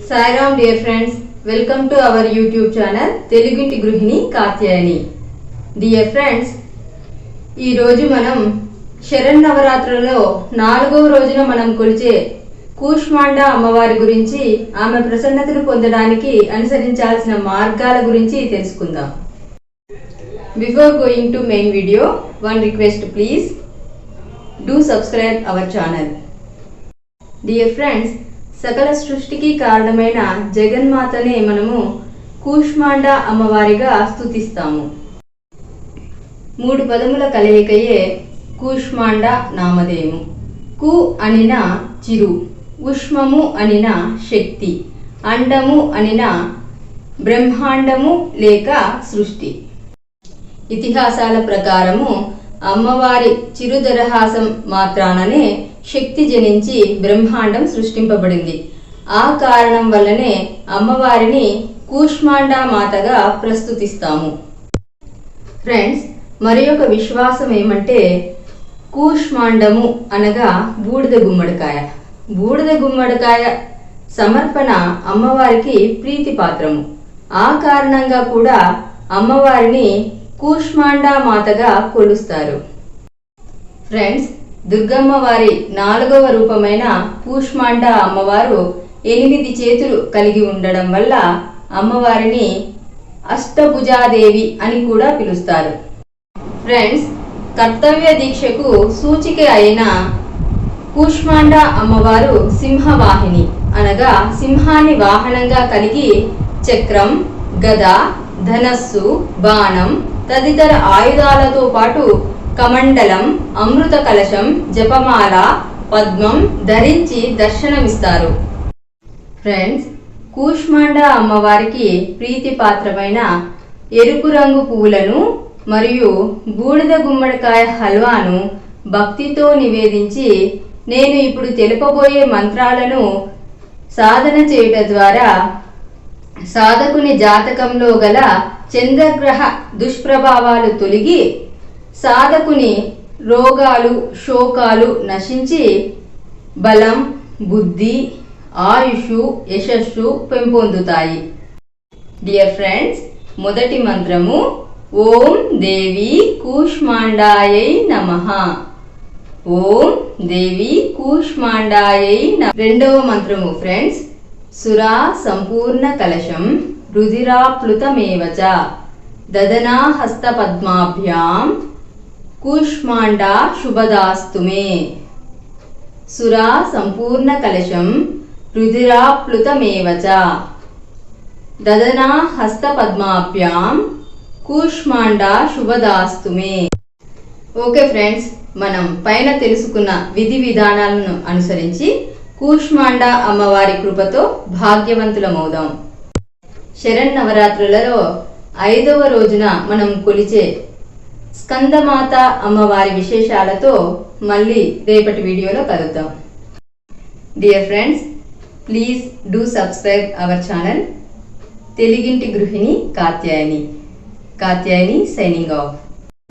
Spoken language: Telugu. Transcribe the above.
Sairam dear friends, welcome to our YouTube channel తెలుగింటి గృహిణి కాత్యాయని. డియర్ ఫ్రెండ్స్, ఈరోజు మనం శరన్నవరాత్రులలో 4వ రోజున మనం కొలిచే కూష్మాండా అమ్మవారి గురించి, ఆమె ప్రసన్నతను పొందడానికి అనుసరించాల్సిన మార్గాల గురించి తెలుసుకుందాం. Before going to main video, one request please, do subscribe our channel. Dear friends, సకల సృష్టికి కారణమైన జగన్మాతనే మనము కూష్మాండా అమ్మవారిగా స్తుతిస్తాము. 3 పదముల కలయికయే కూష్మాండా నామధేయము. కు అనిన చిరు, ఉష్మము అనిన శక్తి, అండము అనిన బ్రహ్మాండము లేక సృష్టి. ఇతిహాసాల ప్రకారము అమ్మవారి చిరుదరహాసం మాత్రాననే శక్తి జనించి బ్రహ్మాండం సృష్టింపబడింది. ఆ కారణం వల్లనే అమ్మవారిని కూష్మాండా మాతగా ప్రస్తుతిస్తాము. ఫ్రెండ్స్, మరి ఒక విశ్వాసం ఏమంటే కూష్మాండము అనగా బూడిద గుమ్మడికాయ. బూడిద గుమ్మడికాయ సమర్పణ అమ్మవారికి ప్రీతిపాత్రము. ఆ కారణంగా కూడా అమ్మవారిని కూష్మాండా మాతగా కొలుస్తారు. ఫ్రెండ్స్, దుర్గమ్మ వారి 4వ రూపమైన కూష్మాండా అమ్మవారు 8 చేతులు కలిగి ఉండడం వల్ల అమ్మవారిని అష్టభుజాదేవి అని కూడా పిలుస్తారు. ఫ్రెండ్స్, కర్తవ్య దీక్షకు సూచిక అయిన కూష్మాండా అమ్మవారు సింహవాహిని అనగా సింహాన్ని వాహనంగా కలిగి చక్రం, గద, ధనస్సు, బాణం తదితర ఆయుధాలతో పాటు కమండలం, అమృత కలశం, జపమాల, పద్మం ధరించి దర్శనమిస్తారు. ఫ్రెండ్స్, కూష్మాండా అమ్మవారికి ప్రీతిపాత్రమైన ఎరుపు రంగు పువ్వులను మరియు బూడిద గుమ్మడికాయ హల్వాను భక్తితో నివేదించి నేను ఇప్పుడు తెలుపబోయే మంత్రాలను సాధన చేయడం ద్వారా సాధకుని జాతకంలో గల చంద్రగ్రహ దుష్ప్రభావాలు తొలగి సాధకుని రోగాలు, శోకాలు నశించి బలం, బుద్ధి, ఆయుష్, యశస్సు పెంపొందుతాయి. డియర్ ఫ్రెండ్స్, మొదటి మంత్రము ఓం దేవి కూష్మాండాయై నమః. ఓం దేవి కూష్మాండాయై నమః. రెండవ మంత్రము ఫ్రెండ్స్, సురా సంపూర్ణ కలశం రుధిరాప్లుతమేవచ దదనా హస్త పద్మాభ్యాం కూష్మాండా శుభదాస్తుమే. సురా సంపూర్ణ కలశం రుధిరాప్లుతమేవచ దదనా హస్త పద్మాభ్యాం కూష్మాండా శుభదాస్తుమే. ఓకే ఫ్రెండ్స్, మనం పైన తెలుసుకున్న విధి విధానాలను అనుసరించి కూష్మాండా అమ్మవారి కృపతో భాగ్యవంతులమవుదాం. శరన్నవరాత్రులలో 5వ రోజున మనం కొలిచే స్కందమాత అమ్మవారి విశేషాలతో మళ్ళీ రేపటి వీడియోలో కలుద్దాం. Dear friends, please do subscribe our channel తెలుగింటి గృహిణి కాత్యాయని. Katyayani signing off.